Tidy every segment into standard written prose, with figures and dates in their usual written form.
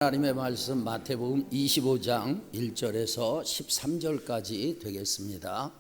하나님의 말씀 마태복음 25장 1절에서 13절까지 되겠습니다.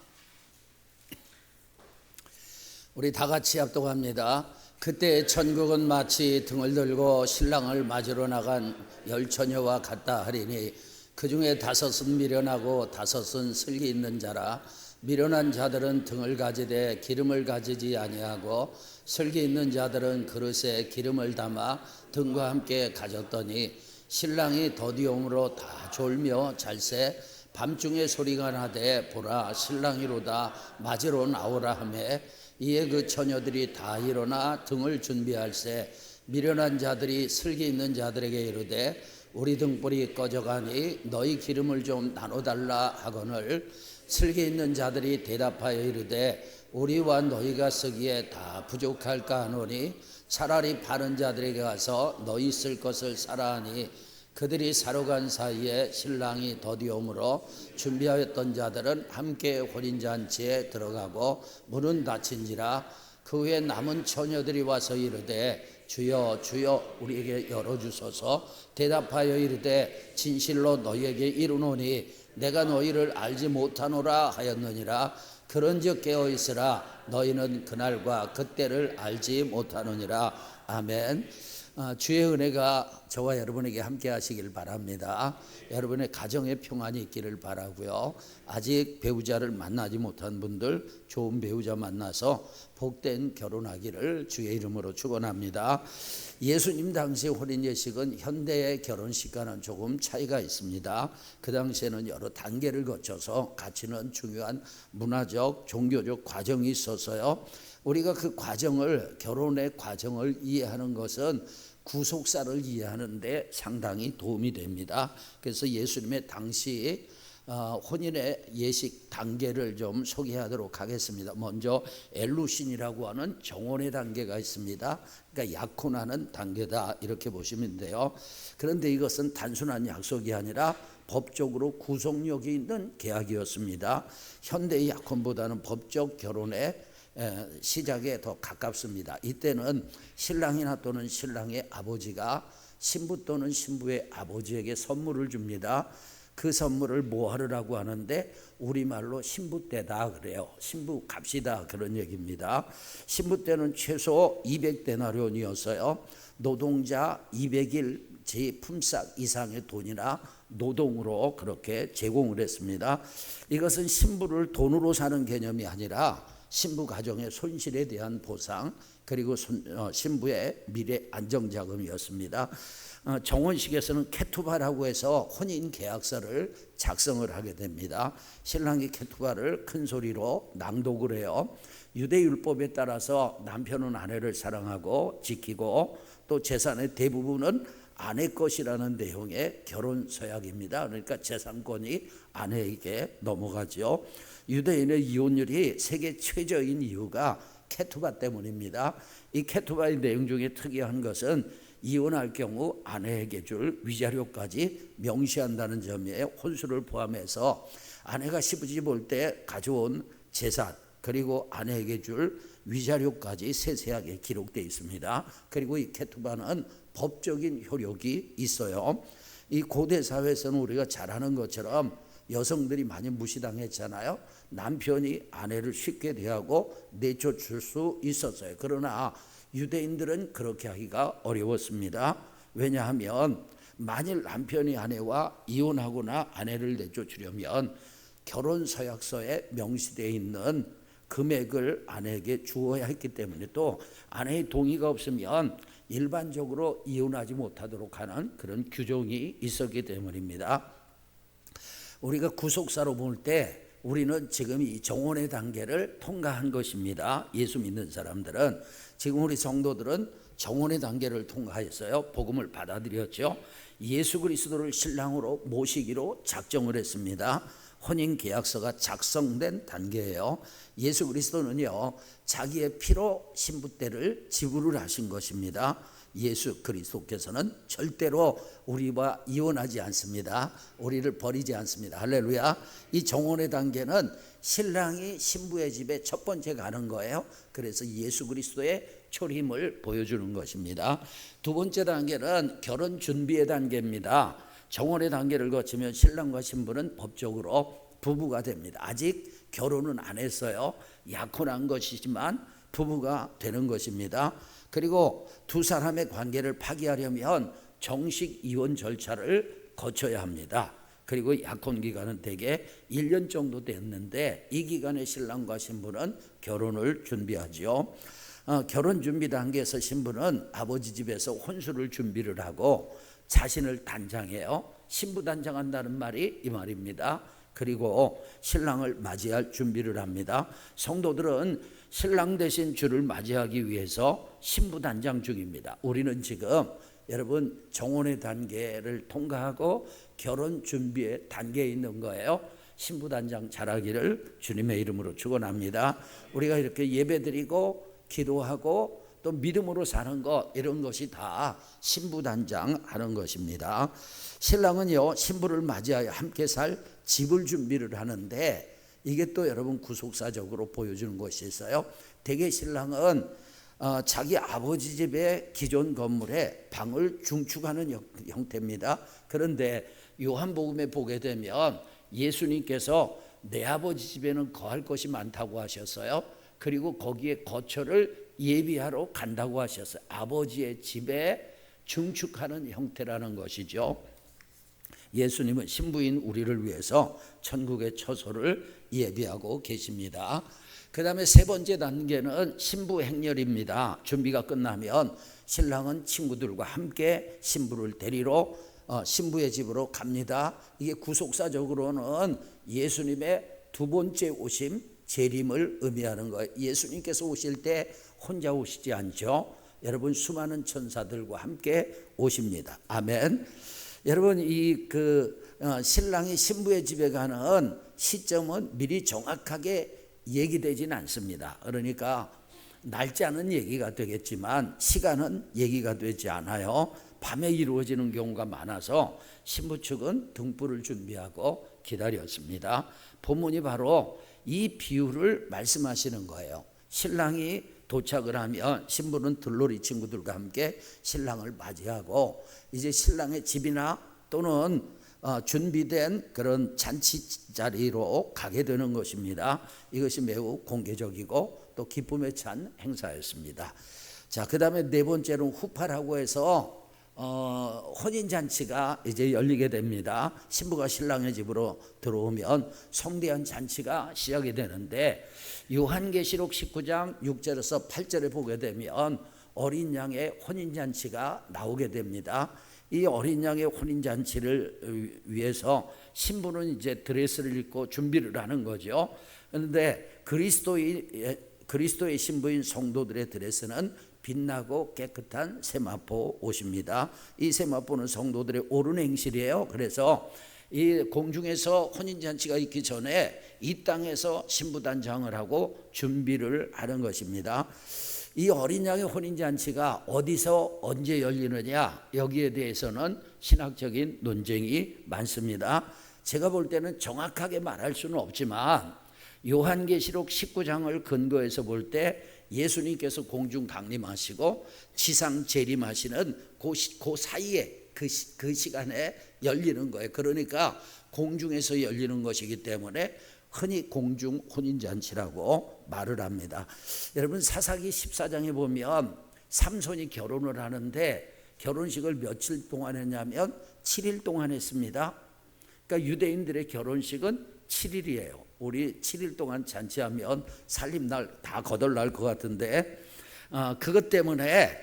우리 다 같이 합독합니다. 그때 천국은 마치 등을 들고 신랑을 맞으러 나간 열 처녀와 같다 하리니 그 중에 다섯은 미련하고 다섯은 슬기 있는 자라. 미련한 자들은 등을 가지되 기름을 가지지 아니하고 슬기 있는 자들은 그릇에 기름을 담아 등과 함께 가졌더니 신랑이 더디옴으로 다 졸며 잘새 밤중에 소리가 나되 보라 신랑이로다 맞으러 나오라 하매 이에 그 처녀들이 다 일어나 등을 준비할세 미련한 자들이 슬기 있는 자들에게 이르되 우리 등불이 꺼져가니 너희 기름을 좀 나눠달라 하거늘 슬기 있는 자들이 대답하여 이르되 우리와 너희가 쓰기에 다 부족할까 하노니 차라리 바른 자들에게 가서 너희 쓸 것을 사라 하니 그들이 사러 간 사이에 신랑이 더디오므로 준비하였던 자들은 함께 혼인잔치에 들어가고 문은 닫힌지라. 그 후에 남은 처녀들이 와서 이르되 주여 주여 우리에게 열어주소서. 대답하여 이르되 진실로 너희에게 이르노니 내가 너희를 알지 못하노라 하였느니라. 그런즉 깨어있으라 너희는 그날과 그때를 알지 못하느니라. 아멘. 주의 은혜가 저와 여러분에게 함께 하시길 바랍니다. 여러분의 가정에 평안이 있기를 바라고요. 아직 배우자를 만나지 못한 분들 좋은 배우자 만나서 복된 결혼하기를 주의 이름으로 축원합니다. 예수님 당시 혼인 예식은 현대의 결혼식과는 조금 차이가 있습니다. 그 당시에는 여러 단계를 거쳐서 갖추는 중요한 문화적 종교적 과정이 있어서요. 우리가 그 과정을 결혼의 과정을 이해하는 것은 구속사를 이해하는 데 상당히 도움이 됩니다. 그래서 예수님의 당시 혼인의 예식 단계를 좀 소개하도록 하겠습니다. 먼저 엘루신이라고 하는 정혼의 단계가 있습니다. 그러니까 약혼하는 단계다 이렇게 보시면 돼요. 그런데 이것은 단순한 약속이 아니라 법적으로 구속력이 있는 계약이었습니다. 현대의 약혼보다는 법적 결혼의 시작에 더 가깝습니다. 이때는 신랑이나 또는 신랑의 아버지가 신부 또는 신부의 아버지에게 선물을 줍니다. 그 선물을 모하르라고 하는데 우리말로 신부 때다 그래요. 신부 값이다 그런 얘기입니다. 신부 때는 최소 200데나리온이었어요. 노동자 200일 제 품삯 이상의 돈이나 노동으로 그렇게 제공을 했습니다. 이것은 신부를 돈으로 사는 개념이 아니라 신부 가정의 손실에 대한 보상 그리고 신부의 미래 안정자금이었습니다. 정혼식에서는 케투바라고 해서 혼인 계약서를 작성을 하게 됩니다. 신랑이 케투바를 큰 소리로 낭독을 해요. 유대율법에 따라서 남편은 아내를 사랑하고 지키고 또 재산의 대부분은 아내 것이라는 내용의 결혼 서약입니다. 그러니까 재산권이 아내에게 넘어가죠. 유대인의 이혼율이 세계 최저인 이유가 케투바 때문입니다. 이 케투바의 내용 중에 특이한 것은 이혼할 경우 아내에게 줄 위자료까지 명시한다는 점이에요. 혼수를 포함해서 아내가 시부집 올 때 가져온 재산 그리고 아내에게 줄 위자료까지 세세하게 기록되어 있습니다. 그리고 이 케투바는 법적인 효력이 있어요. 이 고대 사회에서는 우리가 잘 아는 것처럼 여성들이 많이 무시당했잖아요. 남편이 아내를 쉽게 대하고 내쫓을 수 있었어요. 그러나 유대인들은 그렇게 하기가 어려웠습니다. 왜냐하면 만일 남편이 아내와 이혼하거나 아내를 내쫓으려면 결혼 서약서에 명시되어 있는 금액을 아내에게 주어야 했기 때문에 또 아내의 동의가 없으면 일반적으로 이혼하지 못하도록 하는 그런 규정이 있었기 때문입니다. 우리가 구속사로 볼 때 우리는 지금 이 정혼의 단계를 통과한 것입니다. 예수 믿는 사람들은 지금 우리 성도들은 정혼의 단계를 통과했어요. 복음을 받아들였죠. 예수 그리스도를 신랑으로 모시기로 작정을 했습니다. 혼인 계약서가 작성된 단계예요. 예수 그리스도는요 자기의 피로 신부 때를 지불을 하신 것입니다. 예수 그리스도께서는 절대로 우리와 이혼하지 않습니다. 우리를 버리지 않습니다. 할렐루야. 이 정혼의 단계는 신랑이 신부의 집에 첫 번째 가는 거예요. 그래서 예수 그리스도의 초림을 보여주는 것입니다. 두 번째 단계는 결혼 준비의 단계입니다. 정혼의 단계를 거치면 신랑과 신부는 법적으로 부부가 됩니다. 아직 결혼은 안 했어요. 약혼한 것이지만 부부가 되는 것입니다. 그리고 두 사람의 관계를 파기하려면 정식 이혼 절차를 거쳐야 합니다. 그리고 약혼 기간은 대개 1년 정도 됐는데 이 기간에 신랑과 신부는 결혼을 준비하죠. 결혼 준비 단계에서 신부는 아버지 집에서 혼수를 준비를 하고 자신을 단장해요. 신부 단장한다는 말이 이 말입니다. 그리고 신랑을 맞이할 준비를 합니다. 성도들은 신랑 대신 주를 맞이하기 위해서 신부 단장 중입니다. 우리는 지금 여러분 정혼의 단계를 통과하고 결혼 준비의 단계에 있는 거예요. 신부 단장 잘하기를 주님의 이름으로 축원합니다. 우리가 이렇게 예배드리고 기도하고 또 믿음으로 사는 것, 이런 것이 다 신부 단장 하는 것입니다. 신랑은요 신부를 맞이하여 함께 살 집을 준비를 하는데 이게 또 여러분 구속사적으로 보여주는 것이 있어요. 대개 신랑은 자기 아버지 집의 기존 건물에 방을 중축하는 형태입니다. 그런데 요한복음에 보게 되면 예수님께서 내 아버지 집에는 거할 것이 많다고 하셨어요. 그리고 거기에 거처를 예비하러 간다고 하셨어요. 아버지의 집에 중축하는 형태라는 것이죠. 예수님은 신부인 우리를 위해서 천국의 처소를 예비하고 계십니다. 그 다음에 세 번째 단계는 신부 행렬입니다. 준비가 끝나면 신랑은 친구들과 함께 신부를 데리러 신부의 집으로 갑니다. 이게 구속사적으로는 예수님의 두 번째 오심, 재림을 의미하는 거예요. 예수님께서 오실 때 혼자 오시지 않죠. 여러분 수많은 천사들과 함께 오십니다. 아멘. 여러분 신랑이 신부의 집에 가는 시점은 미리 정확하게 얘기되지는 않습니다. 그러니까 날짜는 얘기가 되겠지만 시간은 얘기가 되지 않아요. 밤에 이루어지는 경우가 많아서 신부 측은 등불을 준비하고 기다렸습니다. 본문이 바로 이 비유를 말씀하시는 거예요. 신랑이 도착을 하면 신부는 들러리 친구들과 함께 신랑을 맞이하고 이제 신랑의 집이나 또는 준비된 그런 잔치 자리로 가게 되는 것입니다. 이것이 매우 공개적이고 또 기쁨에 찬 행사였습니다. 자, 그 다음에 네 번째로는 후파라고 해서 혼인잔치가 이제 열리게 됩니다. 신부가 신랑의 집으로 들어오면 성대한 잔치가 시작이 되는데 요한계시록 19장 6절에서 8절에 보게 되면 어린 양의 혼인잔치가 나오게 됩니다. 이 어린 양의 혼인잔치를 위해서 신부는 이제 드레스를 입고 준비를 하는 거죠. 그런데 그리스도의 신부인 성도들의 드레스는 빛나고 깨끗한 세마포 옷입니다. 이 세마포는 성도들의 옳은 행실이에요. 그래서 이 공중에서 혼인잔치가 있기 전에 이 땅에서 신부단장을 하고 준비를 하는 것입니다. 이 어린 양의 혼인잔치가 어디서 언제 열리느냐, 여기에 대해서는 신학적인 논쟁이 많습니다. 제가 볼 때는 정확하게 말할 수는 없지만 요한계시록 19장을 근거해서 볼 때 예수님께서 공중 강림하시고 지상 재림하시는 그 사이에 그 시간에 열리는 거예요. 그러니까 공중에서 열리는 것이기 때문에 흔히 공중 혼인잔치라고 말을 합니다. 여러분 사사기 14장에 보면 삼손이 결혼을 하는데 결혼식을 며칠 동안 했냐면 7일 동안 했습니다. 그러니까 유대인들의 결혼식은 7일이에요. 우리 7일 동안 잔치하면 살림날 다 거덜날 것 같은데 그것 때문에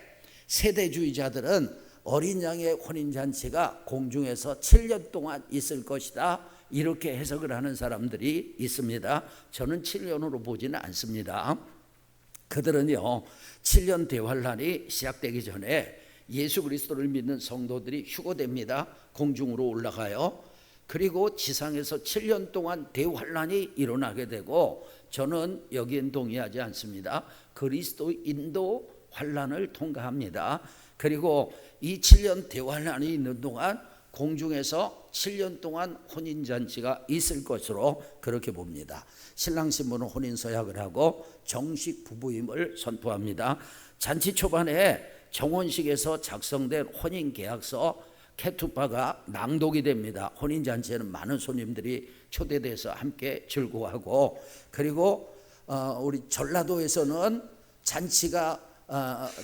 세대주의자들은 어린 양의 혼인잔치가 공중에서 7년 동안 있을 것이다, 이렇게 해석을 하는 사람들이 있습니다. 저는 7년으로 보지는 않습니다. 그들은요 7년 대환란이 시작되기 전에 예수 그리스도를 믿는 성도들이 휴거됩니다. 공중으로 올라가요. 그리고 지상에서 7년 동안 대환란이 일어나게 되고, 저는 여기엔 동의하지 않습니다. 그리스도인도 환란을 통과합니다. 그리고 이 7년 대환란이 있는 동안 공중에서 7년 동안 혼인잔치가 있을 것으로 그렇게 봅니다. 신랑 신부는 혼인서약을 하고 정식 부부임을 선포합니다. 잔치 초반에 정혼식에서 작성된 혼인계약서 케투파가 낭독이 됩니다. 혼인잔치에는 많은 손님들이 초대돼서 함께 즐거워하고, 그리고 우리 전라도에서는 잔치가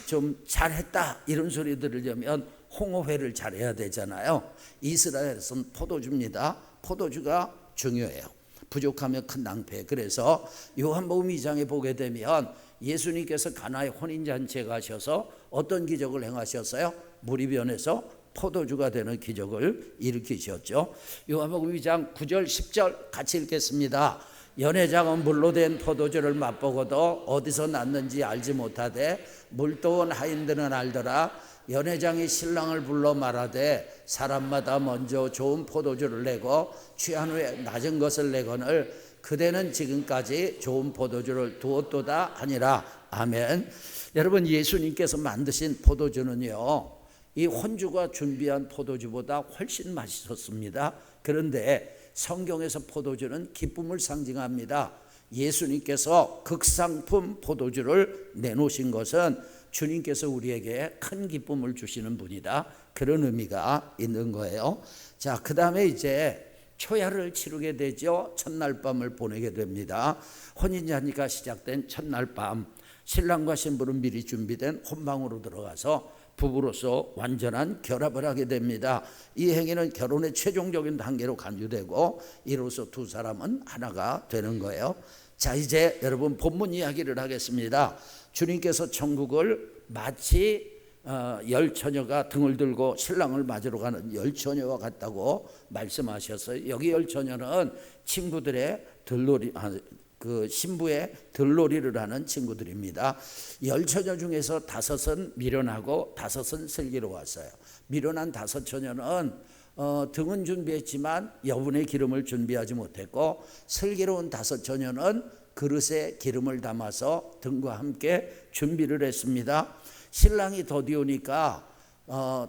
좀 잘했다 이런 소리 들으려면 홍어회를 잘해야 되잖아요. 이스라엘에서는 포도주입니다. 포도주가 중요해요. 부족하면 큰 낭패. 그래서 요한복음 2장에 보게 되면 예수님께서 가나의 혼인잔치에 가셔서 어떤 기적을 행하셨어요? 물이 변해서 포도주가 되는 기적을 일으키셨죠. 요한복음 2장 9절 10절 같이 읽겠습니다. 연회장은 물로 된 포도주를 맛보고도 어디서 났는지 알지 못하되 물도온 하인들은 알더라. 연회장이 신랑을 불러 말하되 사람마다 먼저 좋은 포도주를 내고 취한 후에 낮은 것을 내거늘 그대는 지금까지 좋은 포도주를 두었도다 하니라. 아멘. 여러분, 예수님께서 만드신 포도주는요, 이 혼주가 준비한 포도주보다 훨씬 맛있었습니다. 그런데 성경에서 포도주는 기쁨을 상징합니다. 예수님께서 극상품 포도주를 내놓으신 것은 주님께서 우리에게 큰 기쁨을 주시는 분이다, 그런 의미가 있는 거예요. 자, 그 다음에 이제 초야를 치르게 되죠. 첫날 밤을 보내게 됩니다. 혼인잔치가 시작된 첫날 밤, 신랑과 신부는 미리 준비된 혼방으로 들어가서 부부로서 완전한 결합을 하게 됩니다. 이 행위는 결혼의 최종적인 단계로 간주되고 이로써 두 사람은 하나가 되는 거예요. 자, 이제 여러분 본문 이야기를 하겠습니다. 주님께서 천국을 마치 열처녀가 등을 들고 신랑을 맞으러 가는 열처녀와 같다고 말씀하셨어요. 여기 열처녀는 친구들의 들놀이, 그 신부의 들놀이를 하는 친구들입니다. 열처녀 중에서 5은 미련하고 5은 슬기로웠어요. 미련한 5처녀는 등은 준비했지만 여분의 기름을 준비하지 못했고, 슬기로운 5처녀는 그릇에 기름을 담아서 등과 함께 준비를 했습니다. 신랑이 더디우니까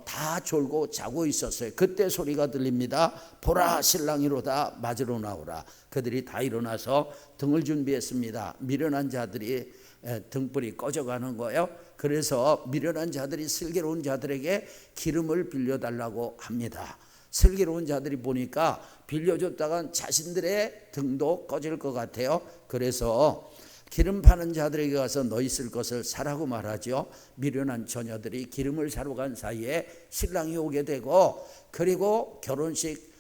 다 졸고 자고 있었어요. 그때 소리가 들립니다. 보라, 신랑이로다, 맞으러 나오라. 그들이 다 일어나서 등을 준비했습니다. 미련한 자들이 등불이 꺼져가는 거예요. 그래서 미련한 자들이 슬기로운 자들에게 기름을 빌려달라고 합니다. 슬기로운 자들이 보니까 빌려줬다간 자신들의 등도 꺼질 것 같아요. 그래서 기름 파는 자들에게 가서 너희 쓸 것을 사라고 말하죠. 미련한 처녀들이 기름을 사러 간 사이에 신랑이 오게 되고, 그리고 결혼식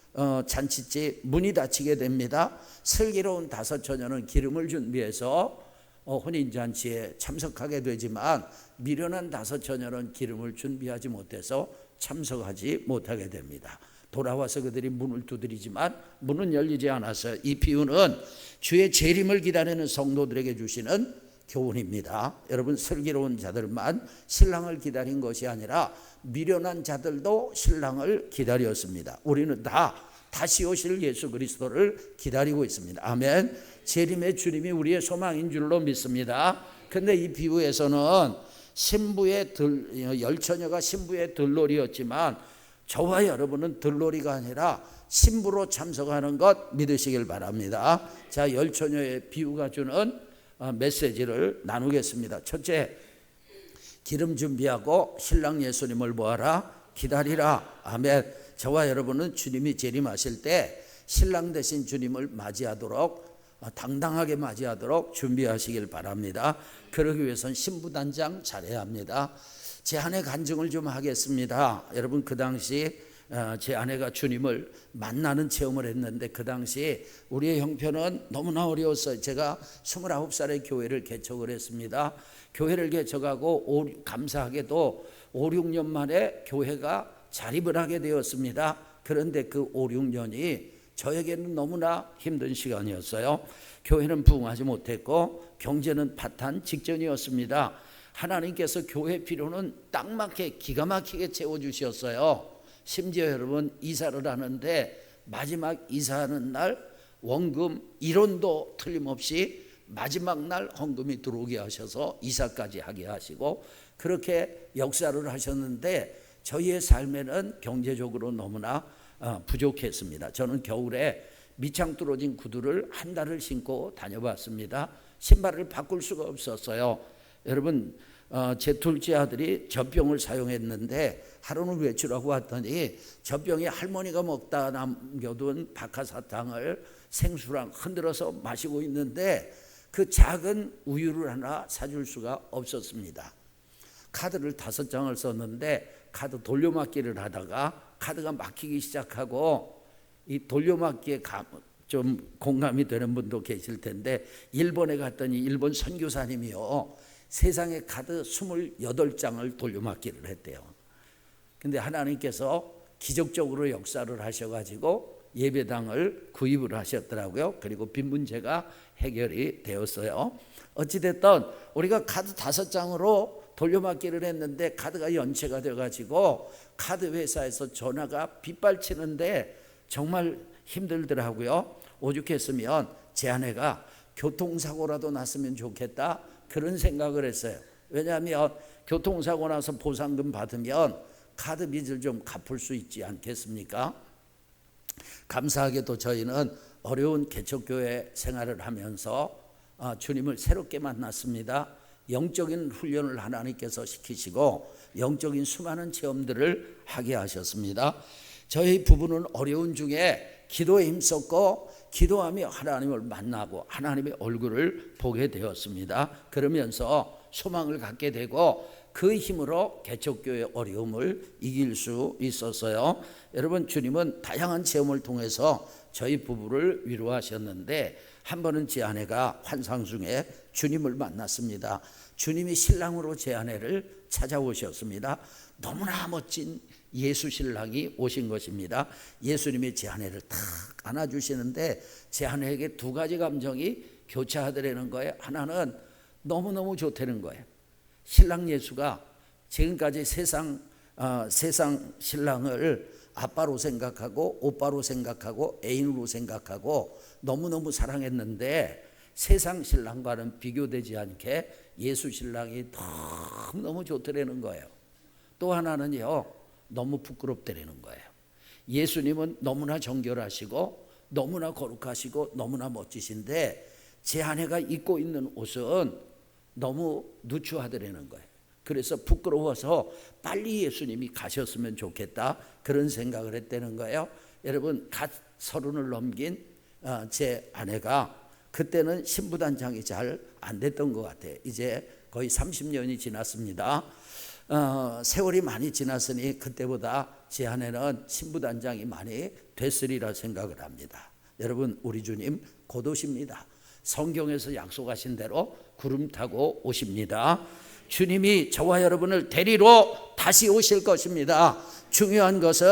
잔치집 문이 닫히게 됩니다. 슬기로운 5처녀는 기름을 준비해서 혼인잔치에 참석하게 되지만 미련한 5처녀는 기름을 준비하지 못해서 참석하지 못하게 됩니다. 돌아와서 그들이 문을 두드리지만 문은 열리지 않았어요. 이 비유는 주의 재림을 기다리는 성도들에게 주시는 교훈입니다. 여러분, 슬기로운 자들만 신랑을 기다린 것이 아니라 미련한 자들도 신랑을 기다렸습니다. 우리는 다 다시 오실 예수 그리스도를 기다리고 있습니다. 아멘. 재림의 주님이 우리의 소망인 줄로 믿습니다. 그런데 이 비유에서는 열처녀가 신부의 들놀이였지만 저와 여러분은 들놀이가 아니라 신부로 참석하는 것 믿으시길 바랍니다. 자, 열처녀의 비유가 주는 메시지를 나누겠습니다. 첫째, 기름 준비하고 신랑 예수님을 모아라, 기다리라. 아멘. 저와 여러분은 주님이 재림하실 때 신랑 되신 주님을 맞이하도록, 당당하게 맞이하도록 준비하시길 바랍니다. 그러기 위해서는 신부단장 잘해야 합니다. 제 아내 간증을 좀 하겠습니다. 여러분, 그 당시 제 아내가 주님을 만나는 체험을 했는데, 그 당시 우리의 형편은 너무나 어려웠어요. 제가 29살에 교회를 개척을 했습니다. 교회를 개척하고 감사하게도 5, 6년 만에 교회가 자립을 하게 되었습니다. 그런데 그 5, 6년이 저에게는 너무나 힘든 시간이었어요. 교회는 부흥하지 못했고 경제는 파탄 직전이었습니다. 하나님께서 교회 필요는 딱 맞게 기가 막히게 채워주셨어요. 심지어 여러분, 이사를 하는데 마지막 이사하는 날 원금 1원도 틀림없이 마지막 날 헌금이 들어오게 하셔서 이사까지 하게 하시고 그렇게 역사를 하셨는데, 저희의 삶에는 경제적으로 너무나 부족했습니다. 저는 겨울에 밑창 뚫어진 구두를 한 달을 신고 다녀봤습니다. 신발을 바꿀 수가 없었어요. 여러분, 제 둘째 아들이 젖병을 사용했는데 하루는 외출하고 왔더니 젖병에 할머니가 먹다 남겨둔 박하사탕을 생수랑 흔들어서 마시고 있는데 그 작은 우유를 하나 사줄 수가 없었습니다. 카드를 5장을 썼는데 카드 돌려막기를 하다가 카드가 막히기 시작하고, 이 돌려막기에 좀 공감이 되는 분도 계실 텐데, 일본에 갔더니 일본 선교사님이요, 세상에 카드 28장을 돌려막기를 했대요. 근데 하나님께서 기적적으로 역사를 하셔가지고 예배당을 구입을 하셨더라고요. 그리고 빈 문제가 해결이 되었어요. 어찌됐든 우리가 카드 5장으로 돌려막기를 했는데 카드가 연체가 돼가지고 카드 회사에서 전화가 빗발치는데 정말 힘들더라고요. 오죽했으면 제 아내가 교통사고라도 났으면 좋겠다, 그런 생각을 했어요. 왜냐하면 교통사고 나서 보상금 받으면 카드 빚을 좀 갚을 수 있지 않겠습니까? 감사하게도 저희는 어려운 개척교회 생활을 하면서 주님을 새롭게 만났습니다. 영적인 훈련을 하나님께서 시키시고 영적인 수많은 체험들을 하게 하셨습니다. 저희 부부는 어려운 중에 기도에 힘썼고 기도하며 하나님을 만나고 하나님의 얼굴을 보게 되었습니다. 그러면서 소망을 갖게 되고 그 힘으로 개척교회의 어려움을 이길 수 있었어요. 여러분, 주님은 다양한 체험을 통해서 저희 부부를 위로하셨는데, 한 번은 제 아내가 환상 중에 주님을 만났습니다. 주님이 신랑으로 제 아내를 찾아오셨습니다. 너무나 멋진 예수 신랑이 오신 것입니다. 예수님이 제 아내를 탁 안아주시는데 제 아내에게 2가지 감정이 교차하더라는 거예요. 하나는 너무너무 좋다는 거예요. 신랑 예수가 지금까지 세상 신랑을 아빠로 생각하고 오빠로 생각하고 애인으로 생각하고 너무너무 사랑했는데 세상 신랑과는 비교되지 않게 예수 신랑이 너무 좋더라는 거예요. 또 하나는요, 너무 부끄럽더라는 거예요. 예수님은 너무나 정결하시고 너무나 거룩하시고 너무나 멋지신데 제 아내가 입고 있는 옷은 너무 누추하더라는 거예요. 그래서 부끄러워서 빨리 예수님이 가셨으면 좋겠다, 그런 생각을 했다는 거예요. 여러분, 갓 30을 넘긴 제 아내가 그때는 신부단장이 잘 안 됐던 것 같아요. 이제 거의 30년이 지났습니다. 세월이 많이 지났으니 그때보다 제 아내는 신부단장이 많이 됐으리라 생각을 합니다. 여러분, 우리 주님 곧 오십니다. 성경에서 약속하신 대로 구름 타고 오십니다. 주님이 저와 여러분을 데리러 다시 오실 것입니다. 중요한 것은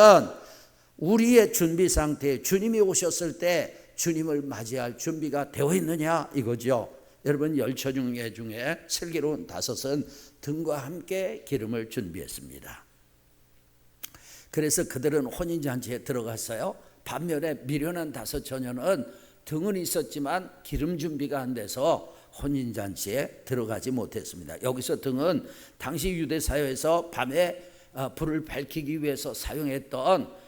우리의 준비 상태, 주님이 오셨을 때 주님을 맞이할 준비가 되어 있느냐 이거죠. 여러분, 열처중에 중에 슬기로운 5은 등과 함께 기름을 준비했습니다. 그래서 그들은 혼인잔치에 들어갔어요. 반면에 미련한 5 처녀는 등은 있었지만 기름 준비가 안 돼서 혼인잔치에 들어가지 못했습니다. 여기서 등은 당시 유대 사회에서 밤에 불을 밝히기 위해서 사용했던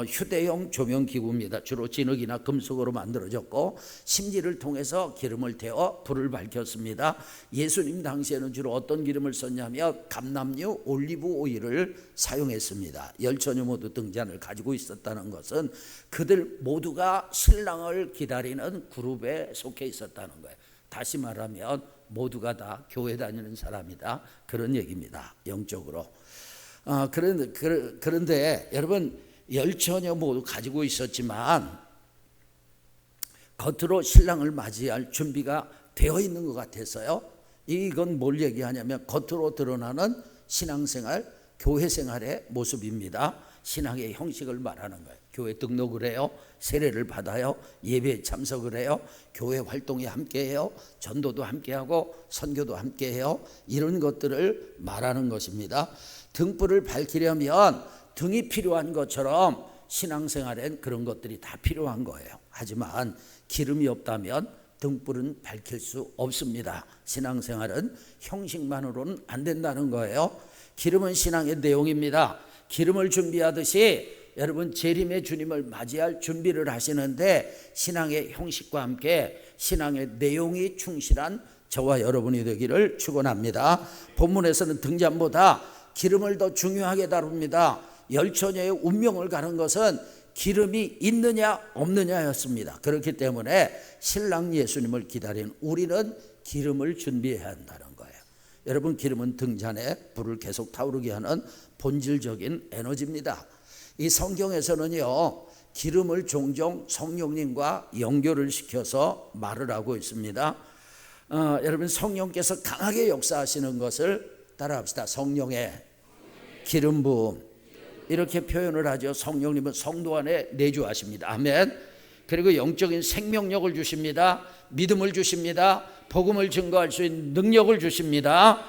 휴대용 조명기구입니다. 주로 진흙이나 금속으로 만들어졌고 심지를 통해서 기름을 태워 불을 밝혔습니다. 예수님 당시에는 주로 어떤 기름을 썼냐면 감람류, 올리브 오일을 사용했습니다. 10처녀 모두 등잔을 가지고 있었다는 것은 그들 모두가 신랑을 기다리는 그룹에 속해 있었다는 거예요. 다시 말하면 모두가 다 교회 다니는 사람이다, 그런 얘기입니다. 영적으로. 그런데 여러분, 10처녀 모두 가지고 있었지만 겉으로 신랑을 맞이할 준비가 되어 있는 것 같아서요. 이건 뭘 얘기하냐면 겉으로 드러나는 신앙생활, 교회생활의 모습입니다. 신앙의 형식을 말하는 거예요. 교회 등록을 해요, 세례를 받아요, 예배에 참석을 해요, 교회 활동에 함께해요, 전도도 함께하고 선교도 함께해요. 이런 것들을 말하는 것입니다. 등불을 밝히려면 등이 필요한 것처럼 신앙생활엔 그런 것들이 다 필요한 거예요. 하지만 기름이 없다면 등불은 밝힐 수 없습니다. 신앙생활은 형식만으로는 안 된다는 거예요. 기름은 신앙의 내용입니다. 기름을 준비하듯이 여러분, 재림의 주님을 맞이할 준비를 하시는데 신앙의 형식과 함께 신앙의 내용이 충실한 저와 여러분이 되기를 축원합니다. 본문에서는 등잔보다 기름을 더 중요하게 다룹니다. 열처녀의 운명을 가는 것은 기름이 있느냐 없느냐였습니다. 그렇기 때문에 신랑 예수님을 기다린 우리는 기름을 준비해야 한다는 거예요. 여러분, 기름은 등잔에 불을 계속 타오르게 하는 본질적인 에너지입니다. 이 성경에서는요, 기름을 종종 성령님과 연결을 시켜서 말을 하고 있습니다. 여러분, 성령께서 강하게 역사하시는 것을 따라합시다. 성령의 기름 부음, 이렇게 표현을 하죠. 성령님은 성도 안에 내주하십니다. 아멘. 그리고 영적인 생명력을 주십니다. 믿음을 주십니다. 복음을 증거할 수 있는 능력을 주십니다.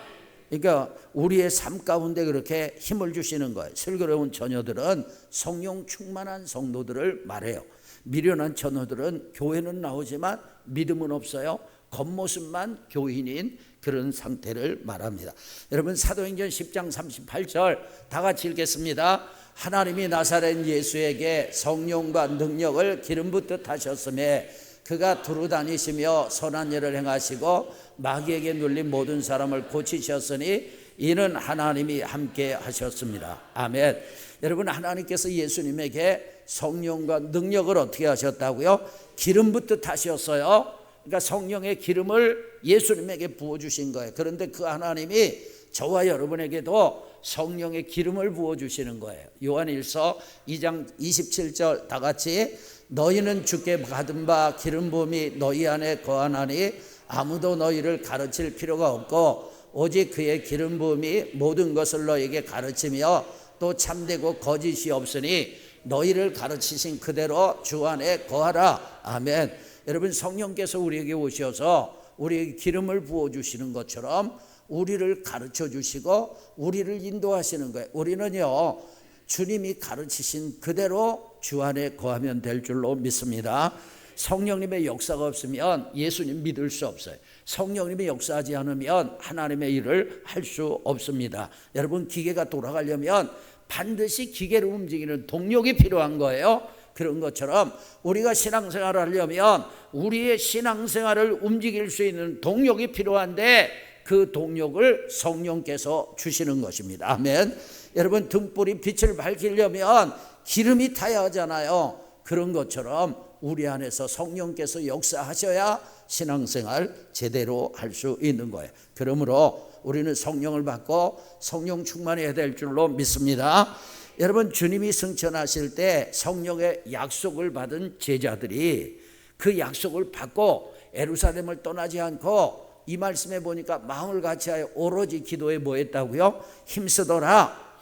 그러니까 우리의 삶 가운데 그렇게 힘을 주시는 거예요. 슬기로운 처녀들은 성령 충만한 성도들을 말해요. 미련한 처녀들은 교회는 나오지만 믿음은 없어요. 겉모습만 교인인 그런 상태를 말합니다. 여러분, 사도행전 10장 38절 다 같이 읽겠습니다. 하나님이 나사렛 예수에게 성령과 능력을 기름 붓듯 하셨으며 그가 두루 다니시며 선한 일을 행하시고 마귀에게 눌린 모든 사람을 고치셨으니 이는 하나님이 함께 하셨습니다. 아멘. 여러분, 하나님께서 예수님에게 성령과 능력을 어떻게 하셨다고요? 기름 붓듯 하셨어요. 그러니까 성령의 기름을 예수님에게 부어주신 거예요. 그런데 그 하나님이 저와 여러분에게도 성령의 기름을 부어주시는 거예요. 요한일서 2장 27절 다 같이, 너희는 주께 받은 바 기름 부음이 너희 안에 거하나니 아무도 너희를 가르칠 필요가 없고 오직 그의 기름 부음이 모든 것을 너희에게 가르치며 또 참되고 거짓이 없으니 너희를 가르치신 그대로 주 안에 거하라. 아멘. 여러분, 성령께서 우리에게 오셔서 우리에게 기름을 부어주시는 것처럼 우리를 가르쳐 주시고 우리를 인도하시는 거예요. 우리는요, 주님이 가르치신 그대로 주 안에 거하면 될 줄로 믿습니다. 성령님의 역사가 없으면 예수님 믿을 수 없어요. 성령님이 역사하지 않으면 하나님의 일을 할 수 없습니다. 여러분, 기계가 돌아가려면 반드시 기계로 움직이는 동력이 필요한 거예요. 그런 것처럼 우리가 신앙생활을 하려면 우리의 신앙생활을 움직일 수 있는 동력이 필요한데 그 동력을 성령께서 주시는 것입니다. 아멘. 여러분, 등불이 빛을 밝히려면 기름이 타야 하잖아요. 그런 것처럼 우리 안에서 성령께서 역사하셔야 신앙생활 제대로 할 수 있는 거예요. 그러므로 우리는 성령을 받고 성령 충만해야 될 줄로 믿습니다. 여러분, 주님이 승천하실 때 성령의 약속을 받은 제자들이 그 약속을 받고 예루살렘을 떠나지 않고 이 말씀에 보니까 마음을 같이하여 오로지 기도에 뭐 했다고요? 힘쓰더라.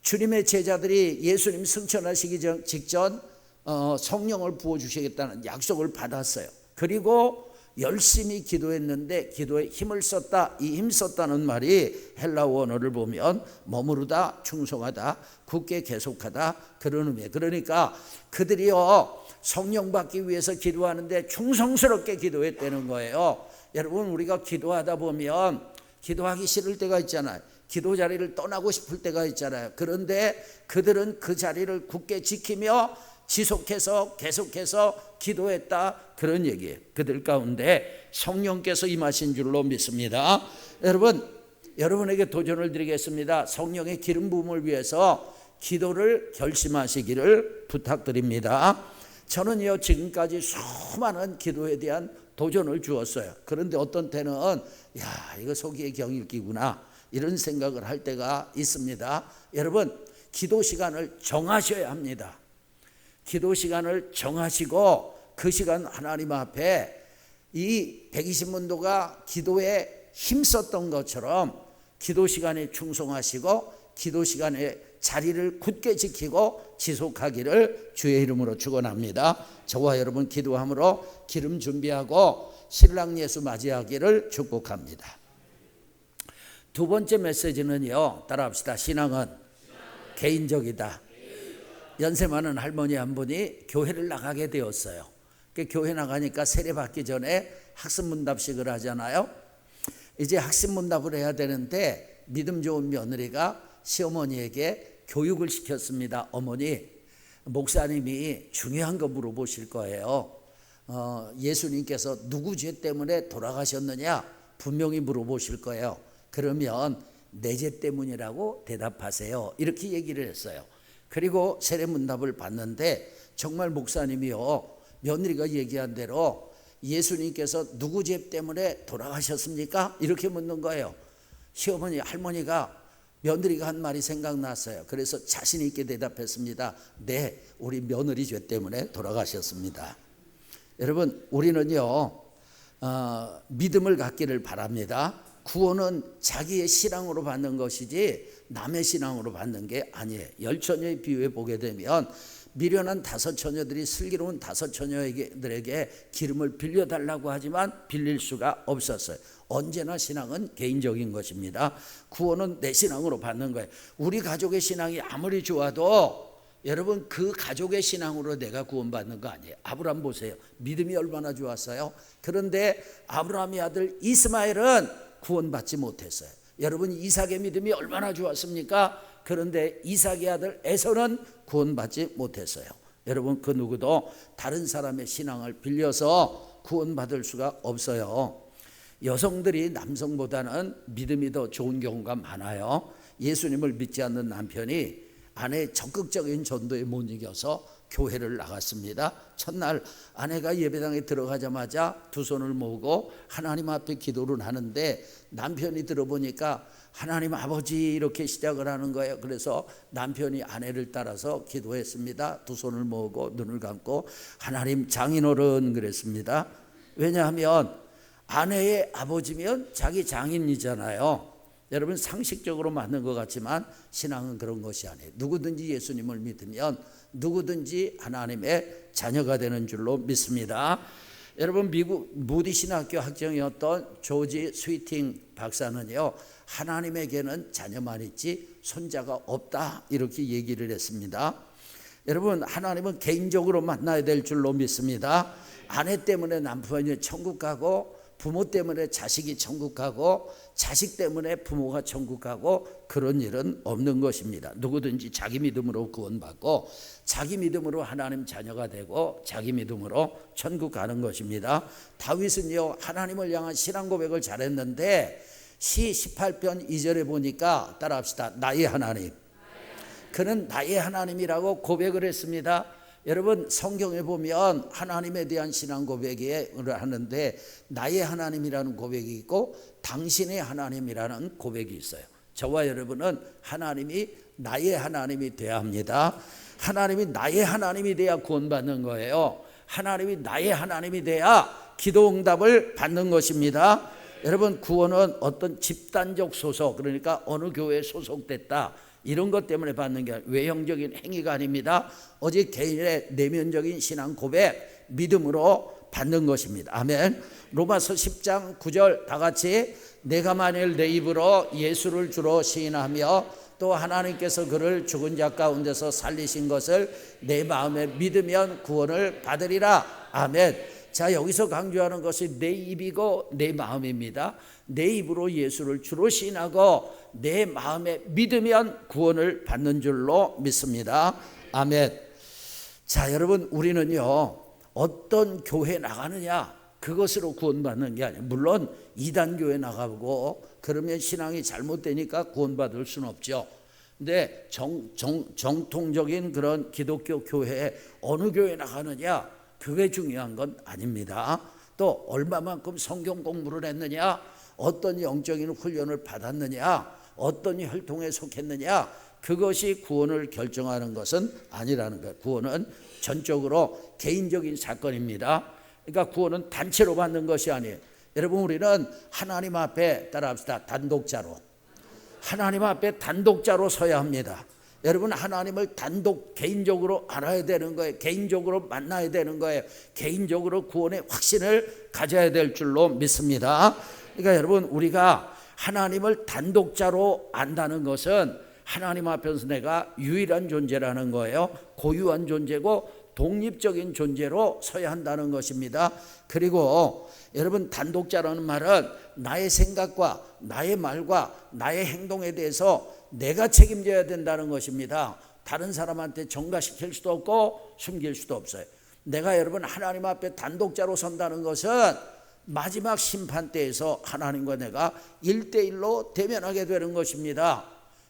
주님의 제자들이 예수님 승천하시기 직전 성령을 부어주시겠다는 약속을 받았어요. 그리고 열심히 기도했는데 기도에 힘을 썼다. 이 힘썼다는 말이 헬라어 원어를 보면 머무르다, 충성하다, 굳게 계속하다, 그런 의미예요. 그러니까 그들이요, 성령 받기 위해서 기도하는데 충성스럽게 기도했다는 거예요. 여러분, 우리가 기도하다 보면 기도하기 싫을 때가 있잖아요. 기도 자리를 떠나고 싶을 때가 있잖아요. 그런데 그들은 그 자리를 굳게 지키며 지속해서 계속해서 기도했다, 그런 얘기예요. 그들 가운데 성령께서 임하신 줄로 믿습니다. 여러분에게 도전을 드리겠습니다. 성령의 기름 부음을 위해서 기도를 결심하시기를 부탁드립니다. 저는요, 지금까지 수많은 기도에 대한 도전을 주었어요. 그런데 어떤 때는 이거 속이의 경일기구나 이런 생각을 할 때가 있습니다. 여러분, 기도 시간을 정하셔야 합니다. 기도 시간을 정하시고 그 시간 하나님 앞에 이 120문도가 기도에 힘썼던 것처럼 기도 시간에 충성하시고 기도 시간에 자리를 굳게 지키고 지속하기를 주의 이름으로 축원합니다. 저와 여러분 기도함으로 기름 준비하고 신랑 예수 맞이하기를 축복합니다. 두 번째 메시지는요, 따라합시다. 신앙은 개인적이다. 연세 많은 할머니 한 분이 교회를 나가게 되었어요. 교회 나가니까 세례받기 전에 학습문답식을 하잖아요. 이제 학습문답을 해야 되는데 믿음 좋은 며느리가 시어머니에게 교육을 시켰습니다. 어머니, 목사님이 중요한 거 물어보실 거예요. 예수님께서 누구 죄 때문에 돌아가셨느냐? 분명히 물어보실 거예요. 그러면 내 죄 때문이라고 대답하세요. 이렇게 얘기를 했어요. 그리고 세례문답을 받는데 정말 목사님이요, 며느리가 얘기한 대로 예수님께서 누구 죄 때문에 돌아가셨습니까? 이렇게 묻는 거예요. 시어머니, 할머니가 며느리가 한 말이 생각났어요. 그래서 자신 있게 대답했습니다. 네, 우리 며느리 죄 때문에 돌아가셨습니다. 여러분, 우리는요 믿음을 갖기를 바랍니다. 구원은 자기의 신앙으로 받는 것이지 남의 신앙으로 받는 게 아니에요. 10처녀의 비유에 보게 되면 미련한 5처녀들이 슬기로운 5처녀들에게 기름을 빌려달라고 하지만 빌릴 수가 없었어요. 언제나 신앙은 개인적인 것입니다. 구원은 내 신앙으로 받는 거예요. 우리 가족의 신앙이 아무리 좋아도 여러분, 그 가족의 신앙으로 내가 구원받는 거 아니에요. 아브라함 보세요. 믿음이 얼마나 좋았어요. 그런데 아브라함의 아들 이스마엘은 구원받지 못했어요. 여러분, 이삭의 믿음이 얼마나 좋았습니까? 그런데 이삭의 아들 에서는 구원받지 못했어요. 여러분, 그 누구도 다른 사람의 신앙을 빌려서 구원받을 수가 없어요. 여성들이 남성보다는 믿음이 더 좋은 경우가 많아요. 예수님을 믿지 않는 남편이 아내의 적극적인 전도에 못 이겨서 교회를 나갔습니다. 첫날 아내가 예배당에 들어가자마자 두 손을 모으고 하나님 앞에 기도를 하는데 남편이 들어보니까 하나님 아버지 이렇게 시작을 하는 거예요. 그래서 남편이 아내를 따라서 기도했습니다. 두 손을 모으고 눈을 감고 하나님 장인어른 그랬습니다. 왜냐하면 아내의 아버지면 자기 장인이잖아요. 여러분, 상식적으로 맞는 것 같지만 신앙은 그런 것이 아니에요. 누구든지 예수님을 믿으면 누구든지 하나님의 자녀가 되는 줄로 믿습니다. 여러분, 미국 무디 신학교 학생이었던 조지 스위팅 박사는요, 하나님에게는 자녀만 있지 손자가 없다 이렇게 얘기를 했습니다. 여러분, 하나님은 개인적으로 만나야 될 줄로 믿습니다. 아내 때문에 남편이 천국 가고 부모 때문에 자식이 천국 가고 자식 때문에 부모가 천국 가고 그런 일은 없는 것입니다. 누구든지 자기 믿음으로 구원받고 자기 믿음으로 하나님 자녀가 되고 자기 믿음으로 천국 가는 것입니다. 다윗은요, 하나님을 향한 신앙 고백을 잘했는데 시 18편 2절에 보니까 따라합시다. 나의 하나님. 그는 나의 하나님이라고 고백을 했습니다. 여러분, 성경에 보면 하나님에 대한 신앙 고백을 하는데 나의 하나님이라는 고백이 있고 당신의 하나님이라는 고백이 있어요. 저와 여러분은 하나님이 나의 하나님이 돼야 합니다. 하나님이 나의 하나님이 돼야 구원받는 거예요. 하나님이 나의 하나님이 돼야 기도 응답을 받는 것입니다. 여러분, 구원은 어떤 집단적 소속, 그러니까 어느 교회에 소속됐다 이런 것 때문에 받는 게 외형적인 행위가 아닙니다. 오직 개인의 내면적인 신앙 고백, 믿음으로 받는 것입니다. 아멘. 로마서 10장 9절 다 같이 내가 만일 내 입으로 예수를 주로 시인하며 또 하나님께서 그를 죽은 자 가운데서 살리신 것을 내 마음에 믿으면 구원을 받으리라. 아멘. 자, 여기서 강조하는 것이 내 입이고 내 마음입니다. 내 입으로 예수를 주로 시인하고 내 마음에 믿으면 구원을 받는 줄로 믿습니다. 아멘. 자, 여러분, 우리는요 어떤 교회 나가느냐 그것으로 구원받는 게 아니에요. 물론 이단 교회 나가고 그러면 신앙이 잘못되니까 구원받을 수는 없죠. 근데 정통적인 그런 기독교 교회에 어느 교회 나가느냐 그게 중요한 건 아닙니다. 또 얼마만큼 성경 공부를 했느냐, 어떤 영적인 훈련을 받았느냐, 어떤 혈통에 속했느냐, 그것이 구원을 결정하는 것은 아니라는 거예요. 구원은 전적으로 개인적인 사건입니다. 그러니까 구원은 단체로 받는 것이 아니에요. 여러분, 우리는 하나님 앞에 따라합시다. 단독자로. 하나님 앞에 단독자로 서야 합니다. 여러분, 하나님을 단독 개인적으로 알아야 되는 거예요. 개인적으로 만나야 되는 거예요. 개인적으로 구원의 확신을 가져야 될 줄로 믿습니다. 그러니까 여러분, 우리가 하나님을 단독자로 안다는 것은 하나님 앞에서 내가 유일한 존재라는 거예요. 고유한 존재고 독립적인 존재로 서야 한다는 것입니다. 그리고 여러분, 단독자라는 말은 나의 생각과 나의 말과 나의 행동에 대해서 내가 책임져야 된다는 것입니다. 다른 사람한테 전가시킬 수도 없고 숨길 수도 없어요. 내가 여러분 하나님 앞에 단독자로 선다는 것은 마지막 심판 때에서 하나님과 내가 1대1로 대면하게 되는 것입니다.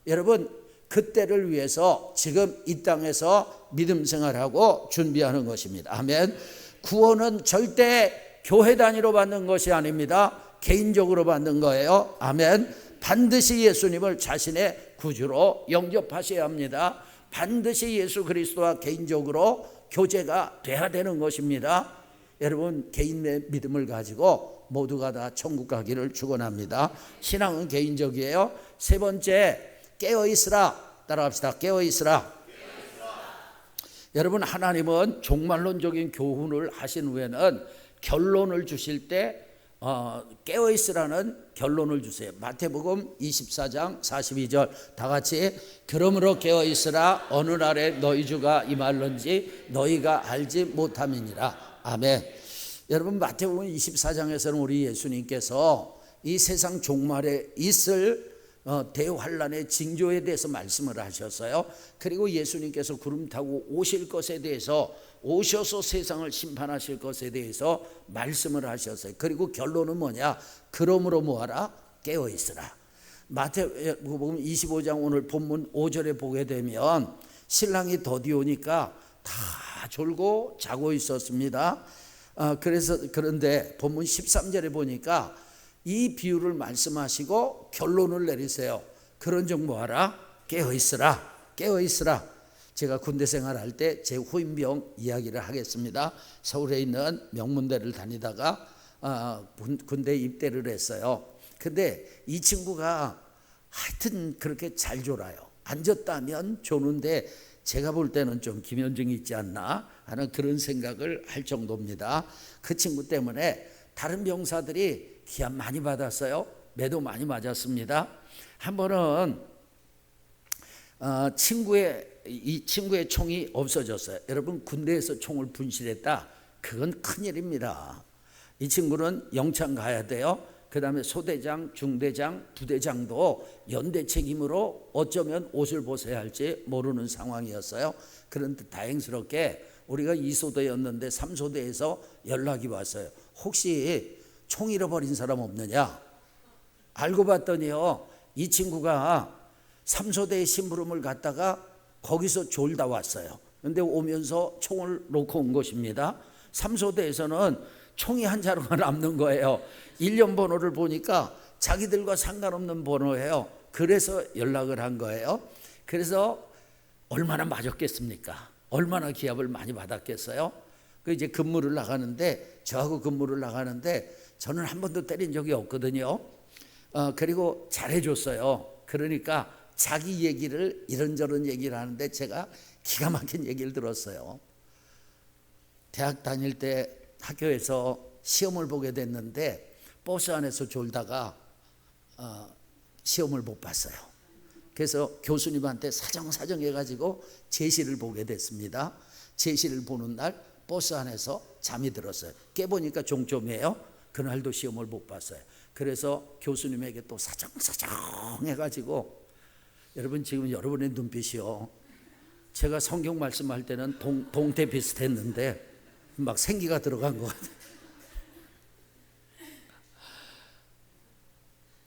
여러분, 그때를 위해서 지금 이 땅에서 믿음 생활하고 준비하는 것입니다. 아멘. 구원은 절대 교회 단위로 받는 것이 아닙니다. 개인적으로 받는 거예요. 아멘. 반드시 예수님을 자신의 구주로 영접하셔야 합니다. 반드시 예수 그리스도와 개인적으로 교제가 돼야 되는 것입니다. 여러분, 개인의 믿음을 가지고 모두가 다 천국 가기를 축원합니다. 신앙은 개인적이에요. 세 번째, 깨어있으라. 따라합시다. 깨어있으라. 여러분, 하나님은 종말론적인 교훈을 하신 후에는 결론을 주실 때 깨어있으라는 결론을 주세요. 마태복음 24장 42절 다 같이, 그러므로 깨어있으라. 어느 날에 너희 주가 임할런지 너희가 알지 못함이니라. 아멘. 여러분, 마태복음 24장에서는 우리 예수님께서 이 세상 종말에 있을 대환란의 징조에 대해서 말씀을 하셨어요. 그리고 예수님께서 구름 타고 오실 것에 대해서, 오셔서 세상을 심판하실 것에 대해서 말씀을 하셨어요. 그리고 결론은 뭐냐? 그러므로 뭐하라? 깨어있으라. 마태복음 25장 오늘 본문 5절에 보게 되면 신랑이 더디 오니까 다 졸고 자고 있었습니다. 그런데 본문 13절에 보니까 이 비유를 말씀하시고 결론을 내리세요. 그런즉 뭐하라? 깨어있으라. 깨어있으라. 제가 군대 생활할 때 제 후임병 이야기를 하겠습니다. 서울에 있는 명문대를 다니다가 군대 입대를 했어요. 근데 이 친구가 하여튼 그렇게 잘 졸아요. 앉았다면 조는데 제가 볼 때는 좀 기면증이 있지 않나 하는 그런 생각을 할 정도입니다. 그 친구 때문에 다른 병사들이 기합 많이 받았어요. 매도 많이 맞았습니다. 한 번은 이 친구의 총이 없어졌어요. 여러분, 군대에서 총을 분실했다. 그건 큰일입니다. 이 친구는 영창 가야 돼요. 그 다음에 소대장, 중대장, 부대장도 연대 책임으로 어쩌면 옷을 벗어야 할지 모르는 상황이었어요. 그런데 다행스럽게 우리가 2소대였는데 3소대에서 연락이 왔어요. 혹시 총 잃어버린 사람 없느냐? 알고 봤더니요, 이 친구가 3소대의 심부름을 갔다가 거기서 졸다 왔어요. 그런데 오면서 총을 놓고 온 것입니다. 3소대에서는 총이 한 자루가 남는 거예요. 1년 번호를 보니까 자기들과 상관없는 번호예요. 그래서 연락을 한 거예요. 그래서 얼마나 맞았겠습니까? 얼마나 기합을 많이 받았겠어요? 이제 근무를 나가는데, 저하고 근무를 나가는데 저는 한 번도 때린 적이 없거든요. 그리고 잘해줬어요. 그러니까 자기 얘기를 이런저런 얘기를 하는데 제가 기가 막힌 얘기를 들었어요. 대학 다닐 때 학교에서 시험을 보게 됐는데 버스 안에서 졸다가 시험을 못 봤어요. 그래서 교수님한테 사정 해가지고 제시를 보게 됐습니다. 제시를 보는 날 버스 안에서 잠이 들었어요. 깨보니까 종점이에요. 그날도 시험을 못 봤어요. 그래서 교수님에게 또 사정 해가지고, 여러분 지금 여러분의 눈빛이요, 제가 성경 말씀할 때는 동태 비슷했는데 막 생기가 들어간 것 같아요.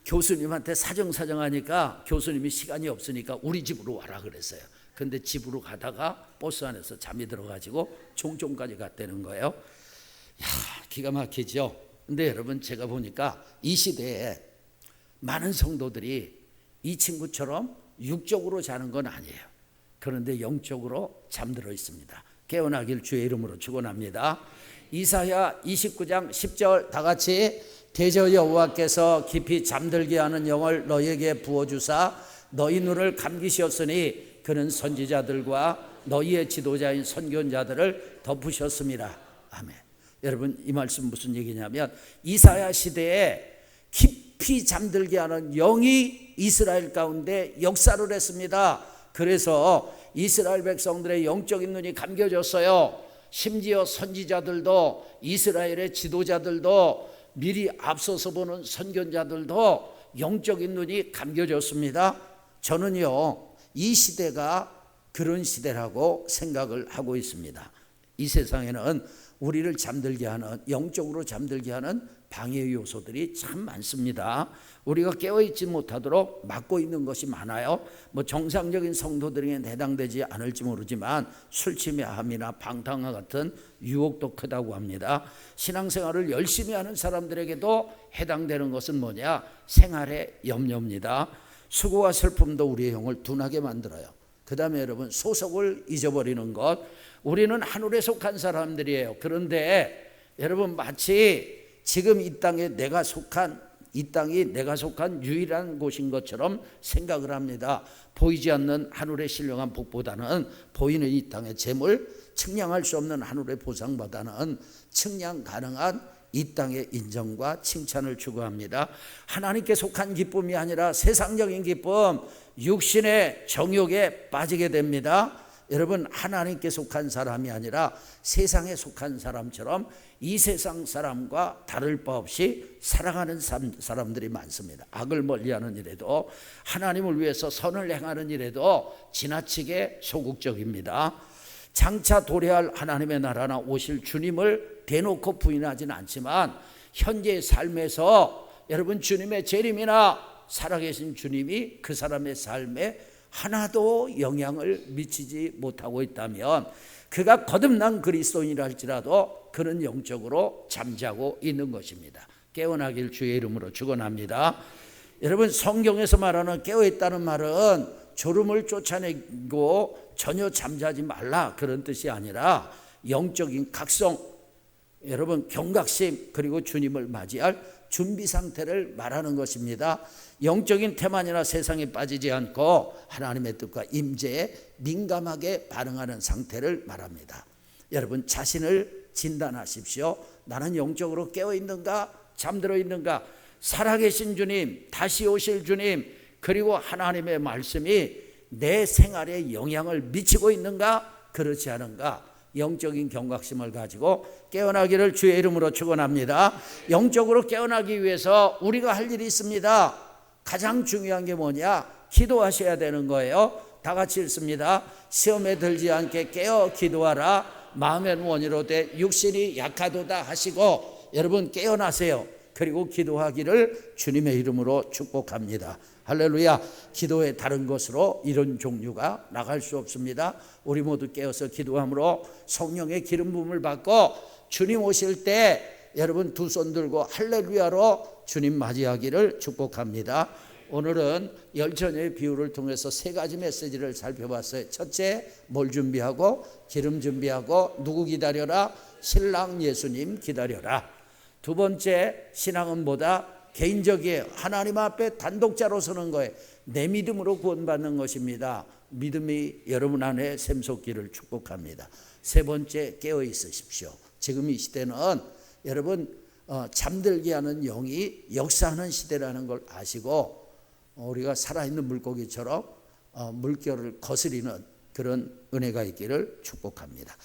교수님한테 사정하니까 교수님이 시간이 없으니까 우리 집으로 와라 그랬어요. 근데 집으로 가다가 버스 안에서 잠이 들어가지고 종점까지 갔다는 거예요. 야, 기가 막히죠. 근데 여러분, 제가 보니까 이 시대에 많은 성도들이 이 친구처럼 육적으로 자는 건 아니에요. 그런데 영적으로 잠들어 있습니다. 깨어나길 주의 이름으로 축원합니다. 이사야 29장 10절 다 같이, 대저 여호와께서 깊이 잠들게 하는 영을 너희에게 부어주사 너희 눈을 감기셨으니 그는 선지자들과 너희의 지도자인 선견자들을 덮으셨습니다. 아멘. 여러분, 이 말씀 무슨 얘기냐면 이사야 시대에 깊이 잠들게 하는 영이 이스라엘 가운데 역사를 했습니다. 그래서 이스라엘 백성들의 영적인 눈이 감겨졌어요. 심지어 선지자들도, 이스라엘의 지도자들도, 미리 앞서서 보는 선견자들도 영적인 눈이 감겨졌습니다. 저는요, 이 시대가 그런 시대라고 생각을 하고 있습니다. 이 세상에는 우리를 잠들게 하는, 영적으로 잠들게 하는 방해 요소들이 참 많습니다. 우리가 깨어있지 못하도록 막고 있는 것이 많아요. 정상적인 성도들에게는 해당되지 않을지 모르지만 술 취함이나 방탕과 같은 유혹도 크다고 합니다. 신앙생활을 열심히 하는 사람들에게도 해당되는 것은 뭐냐? 생활의 염려입니다. 수고와 슬픔도 우리의 영을 둔하게 만들어요. 그 다음에 여러분, 소속을 잊어버리는 것. 우리는 하늘에 속한 사람들이에요. 그런데 여러분, 마치 지금 이 땅이 내가 속한 유일한 곳인 것처럼 생각을 합니다. 보이지 않는 하늘의 신령한 복보다는 보이는 이 땅의 재물, 측량할 수 없는 하늘의 보상보다는 측량 가능한 이 땅의 인정과 칭찬을 추구합니다. 하나님께 속한 기쁨이 아니라 세상적인 기쁨, 육신의 정욕에 빠지게 됩니다. 여러분, 하나님께 속한 사람이 아니라 세상에 속한 사람처럼 이 세상 사람과 다를 바 없이 살아가는 사람들이 많습니다. 악을 멀리하는 일에도, 하나님을 위해서 선을 행하는 일에도 지나치게 소극적입니다. 장차 도래할 하나님의 나라나 오실 주님을 대놓고 부인하지는 않지만 현재의 삶에서 여러분, 주님의 재림이나 살아계신 주님이 그 사람의 삶에 하나도 영향을 미치지 못하고 있다면, 그가 거듭난 그리스도인이라 할지라도 그는 영적으로 잠자고 있는 것입니다. 깨어나길 주의 이름으로 축원합니다. 여러분, 성경에서 말하는 깨어있다는 말은 졸음을 쫓아내고 전혀 잠자지 말라, 그런 뜻이 아니라 영적인 각성, 여러분, 경각심, 그리고 주님을 맞이할 준비 상태를 말하는 것입니다. 영적인 태만이나 세상에 빠지지 않고 하나님의 뜻과 임재에 민감하게 반응하는 상태를 말합니다. 여러분, 자신을 진단하십시오. 나는 영적으로 깨어있는가, 잠들어 있는가? 살아계신 주님, 다시 오실 주님, 그리고 하나님의 말씀이 내 생활에 영향을 미치고 있는가, 그렇지 않은가? 영적인 경각심을 가지고 깨어나기를 주의 이름으로 축원합니다. 영적으로 깨어나기 위해서 우리가 할 일이 있습니다. 가장 중요한 게 뭐냐? 기도하셔야 되는 거예요. 다 같이 읽습니다. 시험에 들지 않게 깨어 기도하라. 마음의 원이로 돼 육신이 약하도다 하시고, 여러분, 깨어나세요. 그리고 기도하기를 주님의 이름으로 축복합니다. 할렐루야. 기도의 다른 것으로 이런 종류가 나갈 수 없습니다. 우리 모두 깨어서 기도함으로 성령의 기름 부음을 받고 주님 오실 때 여러분, 두 손 들고 할렐루야로 주님 맞이하기를 축복합니다. 오늘은 열처녀의 비유를 통해서 세 가지 메시지를 살펴봤어요. 첫째, 뭘 준비하고? 기름 준비하고. 누구 기다려라? 신랑 예수님 기다려라. 두 번째, 신앙은 뭐다? 개인적이에요. 하나님 앞에 단독자로 서는 거예요. 내 믿음으로 구원받는 것입니다. 믿음이 여러분 안에 샘솟기를 축복합니다. 세 번째, 깨어 있으십시오. 지금 이 시대는 여러분, 잠들게 하는 영이 역사하는 시대라는 걸 아시고, 우리가 살아있는 물고기처럼 물결을 거스리는 그런 은혜가 있기를 축복합니다.